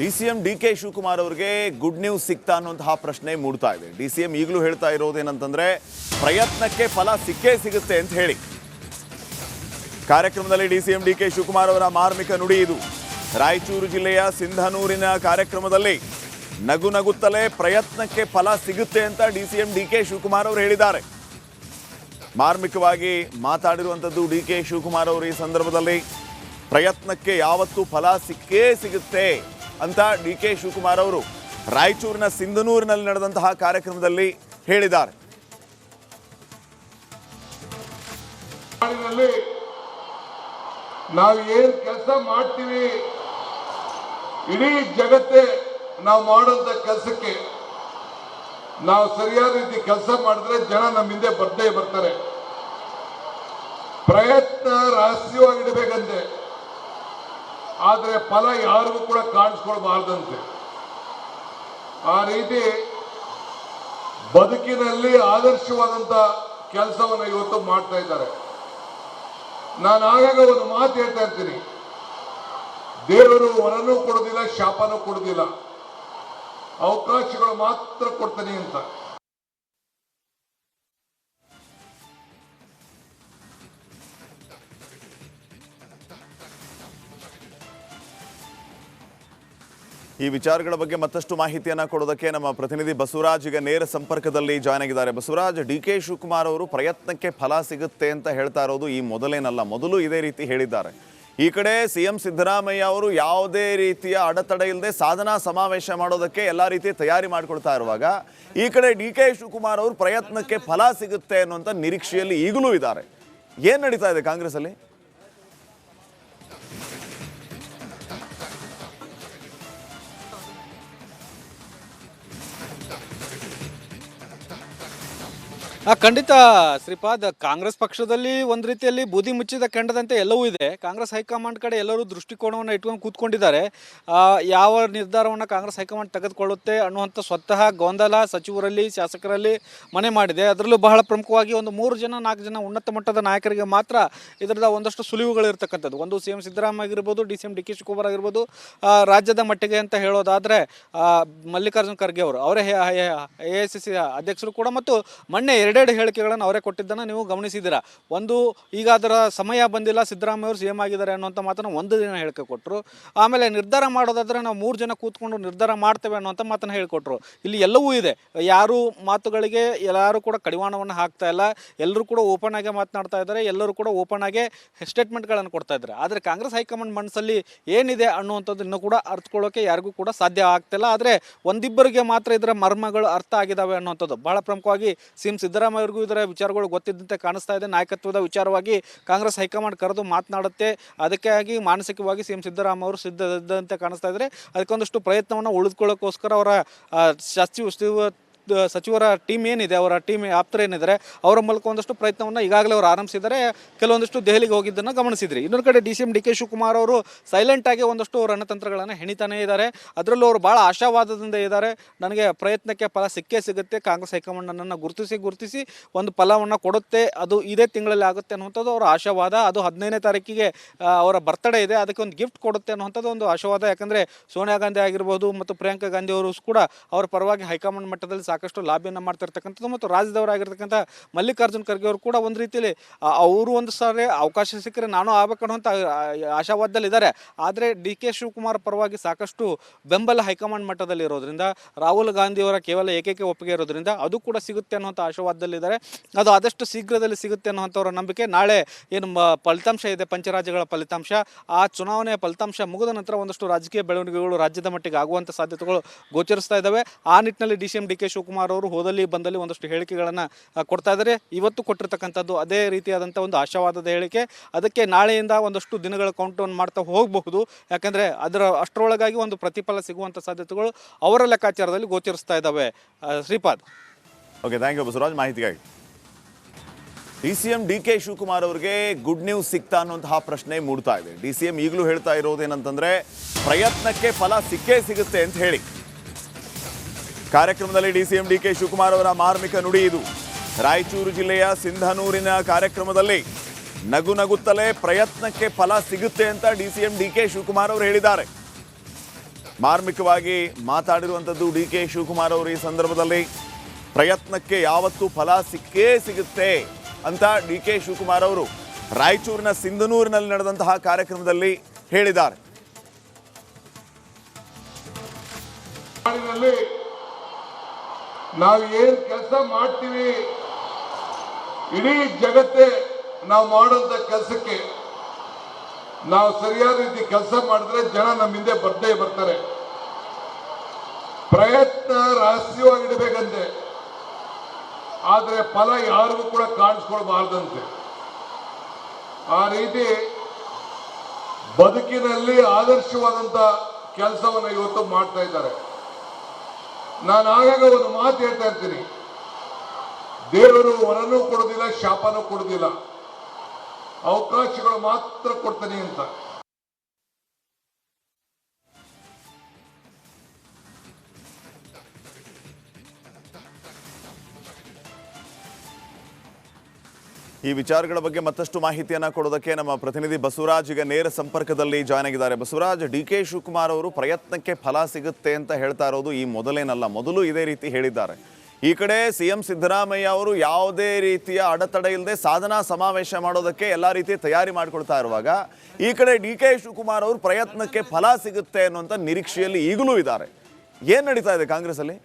DCM DK Shivakumar ಅವರಿಗೆ good news ಸಿಗ್ತಾ ಅನ್ನುವಂತಹ ಪ್ರಶ್ನೆ ಮೂಡ್ತಾ ಇದೆ. ಡಿಸಿಎಂ ಈಗಲೂ ಹೇಳ್ತಾ ಇರೋದೇನಂತಂದ್ರೆ ಪ್ರಯತ್ನಕ್ಕೆ ಫಲ ಸಿಕ್ಕೇ ಸಿಗುತ್ತೆ ಅಂತ ಹೇಳಿ. ಕಾರ್ಯಕ್ರಮದಲ್ಲಿ ಡಿಸಿಎಂ ಡಿಕೆ ಶಿವಕುಮಾರ್ ಅವರ ಮಾರ್ಮಿಕ ನುಡಿ ಇದು. ರಾಯಚೂರು ಜಿಲ್ಲೆಯ ಸಿಂಧನೂರಿನ ಕಾರ್ಯಕ್ರಮದಲ್ಲಿ ನಗು ನಗುತ್ತಲೇ ಪ್ರಯತ್ನಕ್ಕೆ ಫಲ ಸಿಗುತ್ತೆ ಅಂತ ಡಿಸಿಎಂ ಡಿಕೆ ಶಿವಕುಮಾರ್ ಅವರು ಹೇಳಿದ್ದಾರೆ. ಮಾರ್ಮಿಕವಾಗಿ ಮಾತಾಡಿರುವಂಥದ್ದು ಡಿಕೆ ಶಿವಕುಮಾರ್ ಅವರು ಈ ಸಂದರ್ಭದಲ್ಲಿ ಪ್ರಯತ್ನಕ್ಕೆ ಯಾವತ್ತೂ ಫಲ ಸಿಕ್ಕೇ ಸಿಗುತ್ತೆ ಅಂತ ಡಿಕೆ ಶಿವಕುಮಾರ್ ಅವರು ರಾಯಚೂರಿನ ಸಿಂಧನೂರಿನಲ್ಲಿ ನಡೆದಂತಹ ಕಾರ್ಯಕ್ರಮದಲ್ಲಿ ಹೇಳಿದ್ದಾರೆ. ನಾವು ಏನು ಕೆಲಸ ಮಾಡ್ತೀವಿ ಇಡೀ ಜಗತ್ತೇ ನಾವು ಮಾಡೋಂಥ ಕೆಲಸಕ್ಕೆ ನಾವು ಸರಿಯಾದ ರೀತಿ ಕೆಲಸ ಮಾಡಿದ್ರೆ ಜನ ನಮ್ಮ ಹಿಂದೆ ಬರ್ದೇ ಬರ್ತಾರೆ. ಪ್ರಯತ್ನ ರಹಸ್ಯವಾಗಿಡಬೇಕಂತೆ, ಆದರೆ ಫಲ ಯಾರಿಗೂ ಕೂಡ ಕಾಣಿಸ್ಕೊಳ್ಬಾರ್ದಂತೆ. ಆ ರೀತಿ ಬದುಕಿನಲ್ಲಿ ಆದರ್ಶವಾದಂಥ ಕೆಲಸವನ್ನು ಇವತ್ತು ಮಾಡ್ತಾ ಇದ್ದಾರೆ. ನಾನು ಆಗಾಗ ಒಂದು ಮಾತು ಹೇಳ್ತಾ ಇರ್ತೀನಿ, ದೇವರು ವರನೂ ಕೊಡೋದಿಲ್ಲ, ಶಾಪನೂ ಕೊಡೋದಿಲ್ಲ, ಅವಕಾಶಗಳು ಮಾತ್ರ ಕೊಡ್ತಾನೆ ಅಂತ. ಈ ವಿಚಾರಗಳ ಬಗ್ಗೆ ಮತ್ತಷ್ಟು ಮಾಹಿತಿಯನ್ನು ಕೊಡೋದಕ್ಕೆ ನಮ್ಮ ಪ್ರತಿನಿಧಿ ಬಸವರಾಜ್ ಈಗ ನೇರ ಸಂಪರ್ಕದಲ್ಲಿ ಜಾಯ್ನ್ ಆಗಿದ್ದಾರೆ. ಬಸವರಾಜ್, ಡಿಕೆ ಶಿವಕುಮಾರ್ ಅವರು ಪ್ರಯತ್ನಕ್ಕೆ ಫಲ ಸಿಗುತ್ತೆ ಅಂತ ಹೇಳ್ತಾ ಇರೋದು ಈ ಮೊದಲೇನಲ್ಲ, ಮೊದಲು ಇದೇ ರೀತಿ ಹೇಳಿದ್ದಾರೆ. ಈ ಕಡೆ ಸಿಎಂ ಸಿದ್ದರಾಮಯ್ಯ ಅವರು ಯಾವುದೇ ರೀತಿಯ ಅಡೆತಡೆ ಇಲ್ಲದೆ ಸಾಧನಾ ಸಮಾವೇಶ ಮಾಡೋದಕ್ಕೆ ಎಲ್ಲ ರೀತಿಯ ತಯಾರಿ ಮಾಡಿಕೊಳ್ತಾ ಇರುವಾಗ, ಈ ಕಡೆ ಡಿಕೆ ಶಿವಕುಮಾರ್ ಅವರು ಪ್ರಯತ್ನಕ್ಕೆ ಫಲ ಸಿಗುತ್ತೆ ಅನ್ನುವಂಥ ನಿರೀಕ್ಷೆಯಲ್ಲಿ ಈಗಲೂ ಇದ್ದಾರೆ. ಏನು ನಡೀತಾ ಇದೆ ಕಾಂಗ್ರೆಸ್ ಅಲ್ಲಿ? ಖಂಡಿತ ಶ್ರೀಪಾದ್, ಕಾಂಗ್ರೆಸ್ ಪಕ್ಷದಲ್ಲಿ ಒಂದು ರೀತಿಯಲ್ಲಿ ಬೂದಿ ಮುಚ್ಚಿದ ಕೆಂಡದಂತೆ ಎಲ್ಲವೂ ಇದೆ. ಕಾಂಗ್ರೆಸ್ ಹೈಕಮಾಂಡ್ ಕಡೆ ಎಲ್ಲರೂ ದೃಷ್ಟಿಕೋನವನ್ನು ಇಟ್ಕೊಂಡು ಕೂತ್ಕೊಂಡಿದ್ದಾರೆ. ಯಾವ ನಿರ್ಧಾರವನ್ನು ಕಾಂಗ್ರೆಸ್ ಹೈಕಮಾಂಡ್ ತೆಗೆದುಕೊಳ್ಳುತ್ತೆ ಅನ್ನುವಂಥ ಸ್ವತಃ ಗೊಂದಲ ಸಚಿವರಲ್ಲಿ, ಶಾಸಕರಲ್ಲಿ ಮನೆ ಮಾಡಿದೆ. ಅದರಲ್ಲೂ ಬಹಳ ಪ್ರಮುಖವಾಗಿ ಒಂದು 3-4 ಜನ ಉನ್ನತ ಮಟ್ಟದ ನಾಯಕರಿಗೆ ಮಾತ್ರ ಇದರದ ಒಂದಷ್ಟು ಸುಳಿವುಗಳು ಇರ್ತಕ್ಕಂಥದ್ದು. ಒಂದು ಸಿಎಂ ಸಿದ್ದರಾಮಯ್ಯ ಆಗಿರ್ಬೋದು, ಡಿಸಿಎಂ ಡಿಕೆ ಶಿವಕುಮಾರ್ ಆಗಿರ್ಬೋದು. ರಾಜ್ಯದ ಮಟ್ಟಿಗೆ ಅಂತ ಹೇಳೋದಾದರೆ ಮಲ್ಲಿಕಾರ್ಜುನ್ ಖರ್ಗೆ ಅವರು, ಅವರೇ AICC ಅಧ್ಯಕ್ಷರು ಕೂಡ, ಮತ್ತು ಮೊನ್ನೆ ಎರಡೆರಡು ಹೇಳಿಕೆಗಳನ್ನು ಅವರೇ ಕೊಟ್ಟಿದ್ದನ್ನು ನೀವು ಗಮನಿಸಿದ್ದೀರಾ. ಒಂದು, ಈಗ ಅದರ ಸಮಯ ಬಂದಿಲ್ಲ, ಸಿದ್ದರಾಮಯ್ಯ ಅವರು CM ಆಗಿದ್ದಾರೆ ಅನ್ನುವಂಥ ಮಾತನ್ನು ಒಂದು ದಿನ ಹೇಳಿಕೆ ಕೊಟ್ಟರು. ಆಮೇಲೆ ನಿರ್ಧಾರ ಮಾಡೋದಾದರೆ ನಾವು 3 ಜನ ಕೂತ್ಕೊಂಡು ನಿರ್ಧಾರ ಮಾಡ್ತೇವೆ ಅನ್ನುವಂಥ ಮಾತನ್ನು ಹೇಳಿಕೊಟ್ರು. ಇಲ್ಲಿ ಎಲ್ಲವೂ ಇದೆ, ಯಾರು ಮಾತುಗಳಿಗೆ ಯಾರು ಕೂಡ ಕಡಿವಾಣವನ್ನು ಹಾಕ್ತಾ ಇಲ್ಲ, ಎಲ್ಲರೂ ಕೂಡ ಓಪನ್ ಆಗಿ ಮಾತನಾಡ್ತಾ ಇದ್ದಾರೆ, ಎಲ್ಲರೂ ಕೂಡ ಓಪನ್ ಆಗಿ ಸ್ಟೇಟ್ಮೆಂಟ್ಗಳನ್ನು ಕೊಡ್ತಾ ಇದ್ದಾರೆ. ಆದರೆ ಕಾಂಗ್ರೆಸ್ ಹೈಕಮಾಂಡ್ ಮನಸ್ಸಲ್ಲಿ ಏನಿದೆ ಅನ್ನುವಂಥದ್ದು ಇನ್ನೂ ಕೂಡ ಅರ್ಥಕೊಳ್ಳೋಕೆ ಯಾರಿಗೂ ಕೂಡ ಸಾಧ್ಯ ಆಗ್ತಿಲ್ಲ. ಆದರೆ ಒಂದಿಬ್ಬರಿಗೆ ಮಾತ್ರ ಇದರ ಮರ್ಮಗಳು ಅರ್ಥ ಆಗಿದ್ದಾವೆ ಅನ್ನುವಂಥದ್ದು ಬಹಳ ಪ್ರಮುಖವಾಗಿ ಸಿಎಂ ಸಿದ್ದರಾಮಯ್ಯ ಅವ್ರಿಗೂ ಇದರ ವಿಚಾರಗಳು ಗೊತ್ತಿದ್ದಂತೆ ಕಾಣಿಸ್ತಾ ಇದೆ. ನಾಯಕತ್ವದ ವಿಚಾರವಾಗಿ ಕಾಂಗ್ರೆಸ್ ಹೈಕಮಾಂಡ್ ಕರೆದು ಮಾತನಾಡುತ್ತೆ, ಅದಕ್ಕಾಗಿ ಮಾನಸಿಕವಾಗಿ ಸಿಎಂ ಸಿದ್ದರಾಮಯ್ಯ ಅವರು ಸಿದ್ಧದಂತೆ ಕಾಣಿಸ್ತಾ ಇದ್ದಾರೆ. ಅದಕ್ಕೊಂದಷ್ಟು ಪ್ರಯತ್ನವನ್ನು ಉಳಿದುಕೊಳ್ಳೋಕ್ಕೋಸ್ಕರ ಅವರ ಸಚಿವರ ಟೀಮ್ ಏನಿದೆ, ಅವರ ಟೀಮ್ ಆಪ್ತರೇನಿದ್ದಾರೆ, ಅವರ ಮೂಲಕ ಒಂದಷ್ಟು ಪ್ರಯತ್ನವನ್ನು ಈಗಾಗಲೇ ಅವರು ಆರಂಭಿಸಿದ್ದಾರೆ. ಕೆಲವೊಂದಷ್ಟು ದೆಹಲಿಗೆ ಹೋಗಿದ್ದನ್ನು ಗಮನಿಸಿದ್ರಿ. ಇನ್ನೊಂದು ಕಡೆ ಡಿಸಿಎಂ ಡಿಕೆ ಶಿವಕುಮಾರ್ ಅವರು ಸೈಲೆಂಟಾಗಿ ಒಂದಷ್ಟು ರಣತಂತ್ರಗಳನ್ನು ಹೆಣಿತಾನೇ ಇದ್ದಾರೆ. ಅದರಲ್ಲೂ ಅವರು ಭಾಳ ಆಶಾವಾದದಿಂದ ಇದ್ದಾರೆ. ನನಗೆ ಪ್ರಯತ್ನಕ್ಕೆ ಫಲ ಸಿಕ್ಕೇ ಸಿಗುತ್ತೆ, ಕಾಂಗ್ರೆಸ್ ಹೈಕಮಾಂಡ್ ನನ್ನನ್ನು ಗುರುತಿಸಿ ಒಂದು ಫಲವನ್ನು ಕೊಡುತ್ತೆ, ಅದು ಇದೇ ತಿಂಗಳಲ್ಲಿ ಆಗುತ್ತೆ ಅನ್ನುವಂಥದ್ದು ಅವರ ಆಶಾವಾದ. ಅದು 15ನೇ ತಾರೀಕಿಗೆ ಅವರ ಬರ್ತಡೇ ಇದೆ, ಅದಕ್ಕೆ ಒಂದು ಗಿಫ್ಟ್ ಕೊಡುತ್ತೆ ಅನ್ನುವಂಥದ್ದು ಒಂದು ಆಶಾವಾದ. ಯಾಕಂದರೆ ಸೋನಿಯಾ ಗಾಂಧಿ ಆಗಿರ್ಬೋದು ಮತ್ತು ಪ್ರಿಯಾಂಕಾ ಗಾಂಧಿ ಅವರು ಕೂಡ ಅವರ ಪರವಾಗಿ ಹೈಕಮಾಂಡ್ ಮಟ್ಟದಲ್ಲಿ ಸಾಕಷ್ಟು ಲಾಬಿಯನ್ನು ಮಾಡ್ತಿರ್ತಕ್ಕಂಥದ್ದು. ಮತ್ತು ರಾಜ್ಯದವರಾಗಿರ್ತಕ್ಕಂಥ ಮಲ್ಲಿಕಾರ್ಜುನ್ ಖರ್ಗೆ ಅವರು ಕೂಡ ಒಂದು ರೀತಿಯಲ್ಲಿ ಅವರು ಒಂದು ಸಾರಿ ಅವಕಾಶ ಸಿಕ್ಕರೆ ನಾನು ಆಗಬೇಕನ್ನುವಂಥ ಆಶಾವಾದದಲ್ಲಿದ್ದಾರೆ. ಆದರೆ ಡಿಕೆ ಶಿವಕುಮಾರ್ ಪರವಾಗಿ ಸಾಕಷ್ಟು ಬೆಂಬಲ ಹೈಕಮಾಂಡ್ ಮಟ್ಟದಲ್ಲಿ ಇರೋದ್ರಿಂದ, ರಾಹುಲ್ ಗಾಂಧಿಯವರ ಕೇವಲ ಏಕೈಕ ಒಪ್ಪಿಗೆ ಇರೋದ್ರಿಂದ ಅದು ಕೂಡ ಸಿಗುತ್ತೆ ಅನ್ನುವಂಥ ಆಶಾವಾದದಲ್ಲಿದ್ದಾರೆ. ಅದು ಆದಷ್ಟು ಶೀಘ್ರದಲ್ಲಿ ಸಿಗುತ್ತೆ ಅನ್ನುವಂಥವ್ರ ನಂಬಿಕೆ. ನಾಳೆ ಏನು ಫಲಿತಾಂಶ ಇದೆ, ಪಂಚರಾಜ್ಯಗಳ ಫಲಿತಾಂಶ, ಆ ಚುನಾವಣೆಯ ಫಲಿತಾಂಶ ಮುಗಿದ ನಂತರ ಒಂದಷ್ಟು ರಾಜಕೀಯ ಬೆಳವಣಿಗೆಗಳು ರಾಜ್ಯದ ಮಟ್ಟಿಗೆ ಆಗುವಂಥ ಸಾಧ್ಯತೆಗಳು ಗೋಚರಿಸ್ತಾ ಇದ್ದಾವೆ. ಆ ನಿಟ್ಟಿನಲ್ಲಿ ಡಿಸಿಎಂ ಡಿಕೆ ಶಿವಕುಮಾರ್ ಅವರು ಹೋದಲ್ಲಿ ಬಂದಲ್ಲಿ ಒಂದಷ್ಟು ಹೇಳಿಕೆಗಳನ್ನು ಕೊಡ್ತಾ ಇದ್ದಾರೆ. ಇವತ್ತು ಕೊಟ್ಟಿರ್ತಕ್ಕಂಥದ್ದು ಅದೇ ರೀತಿಯಾದಂಥ ಒಂದು ಆಶಾವಾದದ ಹೇಳಿಕೆ. ಅದಕ್ಕೆ ನಾಳೆಯಿಂದ ಒಂದಷ್ಟು ದಿನಗಳ ಕೌಂಟ್ ಡೌನ್ ಮಾಡ್ತಾ ಹೋಗಬಹುದು. ಯಾಕಂದರೆ ಅಷ್ಟರೊಳಗಾಗಿ ಒಂದು ಪ್ರತಿಫಲ ಸಿಗುವಂಥ ಸಾಧ್ಯತೆಗಳು ಅವರ ಲೆಕ್ಕಾಚಾರದಲ್ಲಿ ಗೋಚರಿಸ್ತಾ ಇದ್ದಾವೆ. Shripad. Okay, thank you Basavaraj ಮಾಹಿತಿಗಾಗಿ. ಡಿಸಿಎಂ ಡಿಕೆ ಶಿವಕುಮಾರ್ ಅವರಿಗೆ ಗುಡ್ ನ್ಯೂಸ್ ಸಿಗ್ತಾ ಅನ್ನುವಂತಹ ಪ್ರಶ್ನೆ ಮೂಡ್ತಾ ಇದೆ. ಡಿಸಿಎಂ ಈಗಲೂ ಹೇಳ್ತಾ ಇರೋದೇನಂತಂದ್ರೆ ಪ್ರಯತ್ನಕ್ಕೆ ಫಲ ಸಿಕ್ಕೇ ಸಿಗುತ್ತೆ ಅಂತ ಹೇಳಿ. ಕಾರ್ಯಕ್ರಮದಲ್ಲಿ ಡಿಸಿಎಂ ಡಿಕೆ ಶಿವಕುಮಾರ್ ಅವರ ಮಾರ್ಮಿಕ ನುಡಿ ಇದು. ರಾಯಚೂರು ಜಿಲ್ಲೆಯ ಸಿಂಧನೂರಿನ ಕಾರ್ಯಕ್ರಮದಲ್ಲಿ ನಗು ನಗುತ್ತಲೇ ಪ್ರಯತ್ನಕ್ಕೆ ಫಲ ಸಿಗುತ್ತೆ ಅಂತ ಡಿಸಿಎಂ ಡಿಕೆ ಶಿವಕುಮಾರ್ ಅವರು ಹೇಳಿದ್ದಾರೆ. ಮಾರ್ಮಿಕವಾಗಿ ಮಾತಾಡಿರುವಂಥದ್ದು ಡಿ ಕೆ ಶಿವಕುಮಾರ್ ಅವರು ಈ ಸಂದರ್ಭದಲ್ಲಿ ಪ್ರಯತ್ನಕ್ಕೆ ಯಾವತ್ತೂ ಫಲ ಸಿಕ್ಕೇ ಸಿಗುತ್ತೆ ಅಂತ ಡಿ ಕೆ ಶಿವಕುಮಾರ್ ಅವರು ರಾಯಚೂರಿನ ಸಿಂಧನೂರಿನಲ್ಲಿ ನಡೆದಂತಹ ಕಾರ್ಯಕ್ರಮದಲ್ಲಿ ಹೇಳಿದ್ದಾರೆ. ನಾವು ಏನ್ ಕೆಲಸ ಮಾಡ್ತೀವಿ ಇಡೀ ಜಗತ್ತೇ ನಾವು ಮಾಡುವಂತ ಕೆಲಸಕ್ಕೆ ನಾವು ಸರಿಯಾದ ರೀತಿ ಕೆಲಸ ಮಾಡಿದ್ರೆ ಜನ ನಮ್ಮ ಹಿಂದೆ ಬರ್ದೇ ಬರ್ತಾರೆ. ಪ್ರಯತ್ನ ರಹಸ್ಯವಾಗಿಡಬೇಕಂತೆ, ಆದ್ರೆ ಫಲ ಯಾರಿಗೂ ಕೂಡ ಕಾಣಿಸ್ಕೊಳ್ಬಾರ್ದಂತೆ. ಆ ರೀತಿ ಬದುಕಿನಲ್ಲಿ ಆದರ್ಶವಾದಂತ ಕೆಲಸವನ್ನು ಇವತ್ತು ಮಾಡ್ತಾ ಇದ್ದಾರೆ. ನಾನು ಆಗಾಗ ಒಂದು ಮಾತು ಹೇಳ್ತಾ ಇರ್ತೀನಿ, ದೇವರು ವರನೂ ಕೊಡೋದಿಲ್ಲ, ಶಾಪನೂ ಕೊಡೋದಿಲ್ಲ, ಅವಕಾಶಗಳು ಮಾತ್ರ ಕೊಡ್ತಾನೆ ಅಂತ. ಈ ವಿಚಾರಗಳ ಬಗ್ಗೆ ಮತ್ತಷ್ಟು ಮಾಹಿತಿಯನ್ನು ಕೊಡೋದಕ್ಕೆ ನಮ್ಮ ಪ್ರತಿನಿಧಿ ಬಸವರಾಜ್ ಈಗ ನೇರ ಸಂಪರ್ಕದಲ್ಲಿ ಜಾಯ್ನ್ ಆಗಿದ್ದಾರೆ. ಬಸವರಾಜ್, ಡಿ ಕೆ ಶಿವಕುಮಾರ್ ಅವರು ಪ್ರಯತ್ನಕ್ಕೆ ಫಲ ಸಿಗುತ್ತೆ ಅಂತ ಹೇಳ್ತಾ ಇರೋದು ಈ ಮೊದಲೇನಲ್ಲ, ಮೊದಲು ಇದೇ ರೀತಿ ಹೇಳಿದ್ದಾರೆ. ಈ ಕಡೆ ಸಿಎಂ ಸಿದ್ದರಾಮಯ್ಯ ಅವರು ಯಾವುದೇ ರೀತಿಯ ಅಡೆತಡೆ ಇಲ್ಲದೆ ಸಾಧನಾ ಸಮಾವೇಶ ಮಾಡೋದಕ್ಕೆ ಎಲ್ಲ ರೀತಿಯ ತಯಾರಿ ಮಾಡಿಕೊಳ್ತಾ ಇರುವಾಗ, ಈ ಕಡೆ ಡಿ ಕೆ ಶಿವಕುಮಾರ್ ಅವರು ಪ್ರಯತ್ನಕ್ಕೆ ಫಲ ಸಿಗುತ್ತೆ ಅನ್ನುವಂಥ ನಿರೀಕ್ಷೆಯಲ್ಲಿ ಈಗಲೂ ಇದ್ದಾರೆ. ಏನು ನಡೀತಾ ಇದೆ ಕಾಂಗ್ರೆಸ್ ಅಲ್ಲಿ?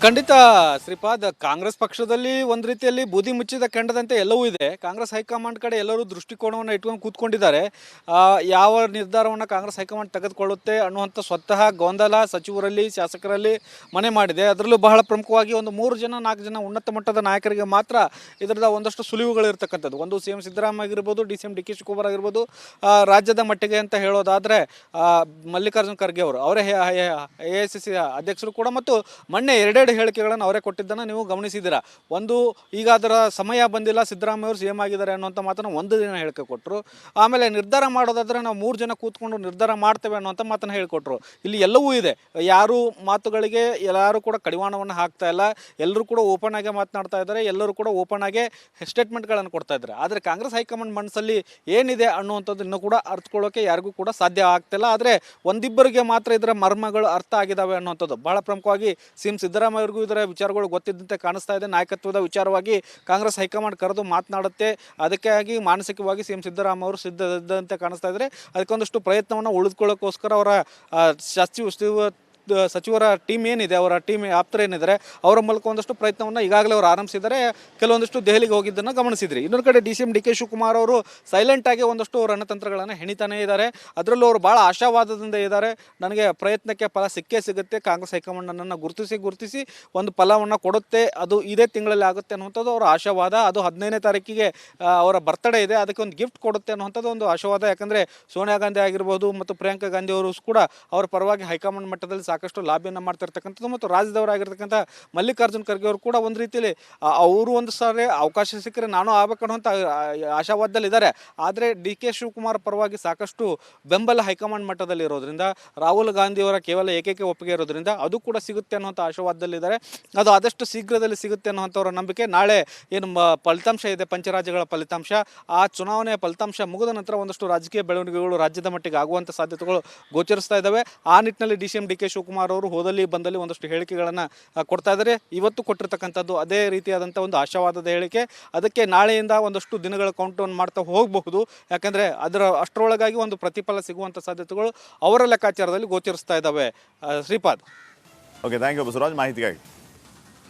ಖಂಡಿತ ಶ್ರೀಪಾದ್, ಕಾಂಗ್ರೆಸ್ ಪಕ್ಷದಲ್ಲಿ ಒಂದು ರೀತಿಯಲ್ಲಿ ಬೂದಿ ಮುಚ್ಚಿದ ಕೆಂಡದಂತೆ ಎಲ್ಲವೂ ಇದೆ. ಕಾಂಗ್ರೆಸ್ ಹೈಕಮಾಂಡ್ ಕಡೆ ಎಲ್ಲರೂ ದೃಷ್ಟಿಕೋನವನ್ನು ಇಟ್ಕೊಂಡು ಕೂತ್ಕೊಂಡಿದ್ದಾರೆ. ಯಾವ ನಿರ್ಧಾರವನ್ನು ಕಾಂಗ್ರೆಸ್ ಹೈಕಮಾಂಡ್ ತೆಗೆದುಕೊಳ್ಳುತ್ತೆ ಅನ್ನುವಂಥ ಸ್ವತಃ ಗೊಂದಲ ಸಚಿವರಲ್ಲಿ ಶಾಸಕರಲ್ಲಿ ಮನೆ ಮಾಡಿದೆ. ಅದರಲ್ಲೂ ಬಹಳ ಪ್ರಮುಖವಾಗಿ ಒಂದು 3-4 ಜನ ಉನ್ನತ ಮಟ್ಟದ ನಾಯಕರಿಗೆ ಮಾತ್ರ ಇದರದ ಒಂದಷ್ಟು ಸುಳಿವುಗಳಿರ್ತಕ್ಕಂಥದ್ದು. ಒಂದು ಸಿ ಎಂ ಸಿದ್ದರಾಮಯ್ಯ ಆಗಿರ್ಬೋದು, ಡಿ ಕೆ ಶಿವಕುಮಾರ್ ಆಗಿರ್ಬೋದು. ರಾಜ್ಯದ ಮಟ್ಟಿಗೆ ಅಂತ ಹೇಳೋದಾದರೆ ಮಲ್ಲಿಕಾರ್ಜುನ್ ಖರ್ಗೆ ಅವರು, ಅವರೇ AICC ಅಧ್ಯಕ್ಷರು ಕೂಡ, ಮತ್ತು ಮೊನ್ನೆ 2 ಹೇಳಿಕೆಗಳನ್ನು ಅವರೇ ಕೊಟ್ಟಿದ್ದನ್ನು ನೀವು ಗಮನಿಸಿದ್ದೀರಾ. ಒಂದು, ಈಗ ಅದರ ಸಮಯ ಬಂದಿಲ್ಲ, ಸಿದ್ದರಾಮಯ್ಯ ಅವರು CM ಆಗಿದ್ದಾರೆ ಅನ್ನುವಂಥ ಮಾತನ್ನು ಒಂದು ದಿನ ಹೇಳಿಕೆ ಕೊಟ್ಟರು. ಆಮೇಲೆ ನಿರ್ಧಾರ ಮಾಡೋದಾದರೆ ನಾವು 3 ಜನ ಕೂತ್ಕೊಂಡು ನಿರ್ಧಾರ ಮಾಡ್ತೇವೆ ಅನ್ನುವಂಥ ಮಾತನ್ನು ಹೇಳಿಕೊಟ್ರು. ಇಲ್ಲಿ ಎಲ್ಲವೂ ಇದೆ, ಯಾರು ಮಾತುಗಳಿಗೆ ಯಾರು ಕೂಡ ಕಡಿವಾಣವನ್ನು ಹಾಕ್ತಾ ಇಲ್ಲ, ಎಲ್ಲರೂ ಕೂಡ ಓಪನ್ ಆಗಿ ಮಾತನಾಡ್ತಾ ಇದ್ದಾರೆ, ಎಲ್ಲರೂ ಕೂಡ ಓಪನ್ ಆಗಿ ಸ್ಟೇಟ್ಮೆಂಟ್ಗಳನ್ನು ಕೊಡ್ತಾ ಇದ್ದಾರೆ. ಆದರೆ ಕಾಂಗ್ರೆಸ್ ಹೈಕಮಾಂಡ್ ಮನಸ್ಸಲ್ಲಿ ಏನಿದೆ ಅನ್ನುವಂಥದ್ದು ಇನ್ನೂ ಕೂಡ ಅರ್ಥಕೊಳ್ಳೋಕೆ ಯಾರಿಗೂ ಕೂಡ ಸಾಧ್ಯ ಆಗ್ತಿಲ್ಲ. ಆದರೆ ಒಂದಿಬ್ಬರಿಗೆ ಮಾತ್ರ ಇದರ ಮರ್ಮಗಳು ಅರ್ಥ ಆಗಿದ್ದಾವೆ ಅನ್ನುವಂಥದ್ದು. ಬಹಳ ಪ್ರಮುಖವಾಗಿ CM ಸಿದ್ದರಾಮಯ್ಯ ಅವ್ರಿಗೂ ಇದರ ವಿಚಾರಗಳು ಗೊತ್ತಿದ್ದಂತೆ ಕಾಣಿಸ್ತಾ ಇದೆ. ನಾಯಕತ್ವದ ವಿಚಾರವಾಗಿ ಕಾಂಗ್ರೆಸ್ ಹೈಕಮಾಂಡ್ ಕರೆದು ಮಾತನಾಡುತ್ತೆ. ಅದಕ್ಕಾಗಿ ಮಾನಸಿಕವಾಗಿ CM ಸಿದ್ದರಾಮಯ್ಯ ಅವರು ಸಿದ್ಧದಂತೆ ಕಾಣಿಸ್ತಾ ಇದ್ದಾರೆ. ಅದಕ್ಕೊಂದಷ್ಟು ಪ್ರಯತ್ನವನ್ನು ಉಳಿದುಕೊಳ್ಳೋಕ್ಕೋಸ್ಕರ ಅವರ ಸಚಿವರ ಟೀಮ್ ಏನಿದೆ, ಅವರ ಟೀಮ್ ಆಪ್ತರೇನಿದ್ದಾರೆ, ಅವರ ಮೂಲಕ ಒಂದಷ್ಟು ಪ್ರಯತ್ನವನ್ನು ಈಗಾಗಲೇ ಅವರು ಆರಂಭಿಸಿದ್ದಾರೆ. ಕೆಲವೊಂದಷ್ಟು ದೆಹಲಿಗೆ ಹೋಗಿದ್ದನ್ನು ಗಮನಿಸಿದ್ರಿ. ಇನ್ನೊಂದು ಕಡೆ ಡಿ ಕೆ ಶಿವಕುಮಾರ್ ಅವರು ಸೈಲೆಂಟಾಗಿ ಒಂದಷ್ಟು ರಣತಂತ್ರಗಳನ್ನು ಹೆಣಿತಾನೇ ಇದ್ದಾರೆ. ಅದರಲ್ಲೂ ಅವರು ಭಾಳ ಆಶಾವಾದದಿಂದ ಇದ್ದಾರೆ. ನನಗೆ ಪ್ರಯತ್ನಕ್ಕೆ ಫಲ ಸಿಕ್ಕೇ ಸಿಗುತ್ತೆ, ಕಾಂಗ್ರೆಸ್ ಹೈಕಮಾಂಡ್ ನನ್ನನ್ನು ಗುರುತಿಸಿ ಒಂದು ಫಲವನ್ನು ಕೊಡುತ್ತೆ, ಅದು ಇದೇ ತಿಂಗಳಲ್ಲಿ ಆಗುತ್ತೆ ಅನ್ನುವಂಥದ್ದು ಅವರ ಆಶಾವಾದ. ಅದು 15ನೇ ತಾರೀಕಿಗೆ ಅವರ ಬರ್ತಡೇ ಇದೆ, ಅದಕ್ಕೆ ಒಂದು ಗಿಫ್ಟ್ ಕೊಡುತ್ತೆ ಅನ್ನುವಂಥದ್ದು ಒಂದು ಆಶಾವಾದ. ಯಾಕಂದರೆ ಸೋನಿಯಾ ಗಾಂಧಿ ಆಗಿರ್ಬೋದು ಮತ್ತು ಪ್ರಿಯಾಂಕಾ ಗಾಂಧಿ ಅವರು ಕೂಡ ಅವರ ಪರವಾಗಿ ಹೈಕಮಾಂಡ್ ಮಟ್ಟದಲ್ಲಿ ಸಾಕಷ್ಟು ಲಾಬಿಯನ್ನು ಮಾಡ್ತಿರ್ತಕ್ಕಂಥದ್ದು. ಮತ್ತು ರಾಜ್ಯದವರಾಗಿರ್ತಕ್ಕಂಥ ಮಲ್ಲಿಕಾರ್ಜುನ್ ಖರ್ಗೆ ಅವರು ಕೂಡ ಒಂದು ರೀತಿಯಲ್ಲಿ ಅವರು ಒಂದು ಸಾರಿ ಅವಕಾಶ ಸಿಕ್ಕರೆ ನಾನು ಆಗಬೇಕನ್ನುವಂಥ ಆಶಾವಾದದಲ್ಲಿದ್ದಾರೆ. ಆದರೆ ಡಿ ಕೆ ಶಿವಕುಮಾರ್ ಪರವಾಗಿ ಸಾಕಷ್ಟು ಬೆಂಬಲ ಹೈಕಮಾಂಡ್ ಮಟ್ಟದಲ್ಲಿ ಇರೋದ್ರಿಂದ, ರಾಹುಲ್ ಗಾಂಧಿಯವರ ಕೇವಲ ಏಕೈಕ ಒಪ್ಪಿಗೆ ಇರೋದ್ರಿಂದ ಅದು ಕೂಡ ಸಿಗುತ್ತೆ ಅನ್ನುವಂಥ ಆಶಾವಾದದಲ್ಲಿದ್ದಾರೆ. ಅದು ಆದಷ್ಟು ಶೀಘ್ರದಲ್ಲಿ ಸಿಗುತ್ತೆ ಅನ್ನುವಂಥವ್ರ ನಂಬಿಕೆ. ನಾಳೆ ಏನು ಫಲಿತಾಂಶ ಇದೆ, ಪಂಚರಾಜ್ಯಗಳ ಫಲಿತಾಂಶ, ಆ ಚುನಾವಣೆಯ ಫಲಿತಾಂಶ ಮುಗಿದ ನಂತರ ಒಂದಷ್ಟು ರಾಜಕೀಯ ಬೆಳವಣಿಗೆಗಳು ರಾಜ್ಯದ ಮಟ್ಟಿಗೆ ಆಗುವಂಥ ಸಾಧ್ಯತೆಗಳು ಗೋಚರಿಸ್ತಾ ಇದ್ದಾವೆ. ಆ ನಿಟ್ಟಿನಲ್ಲಿ ಡಿ ಕೆ ಶಿವಕುಮಾರ್ ಅವರು ಹೋದಲ್ಲಿ ಬಂದಲ್ಲಿ ಒಂದಷ್ಟು ಹೇಳಿಕೆಗಳನ್ನು ಕೊಡ್ತಾ ಇದ್ದಾರೆ. ಇವತ್ತು ಕೊಟ್ಟಿರ್ತಕ್ಕಂಥದ್ದು ಅದೇ ರೀತಿಯಾದಂಥ ಒಂದು ಆಶಾವಾದದ ಹೇಳಿಕೆ. ಅದಕ್ಕೆ ನಾಳೆಯಿಂದ ಒಂದಷ್ಟು ದಿನಗಳ ಕೌಂಟ್ ಡೌನ್ ಮಾಡ್ತಾ ಹೋಗಬಹುದು. ಯಾಕಂದರೆ ಅದರ ಅಷ್ಟರೊಳಗಾಗಿ ಒಂದು ಪ್ರತಿಫಲ ಸಿಗುವಂಥ ಸಾಧ್ಯತೆಗಳು ಅವರ ಲೆಕ್ಕಾಚಾರದಲ್ಲಿ ಗೋಚರಿಸ್ತಾ ಇದ್ದಾವೆ. Shripad. Okay, thank you Basavaraj ಮಾಹಿತಿಗಾಗಿ.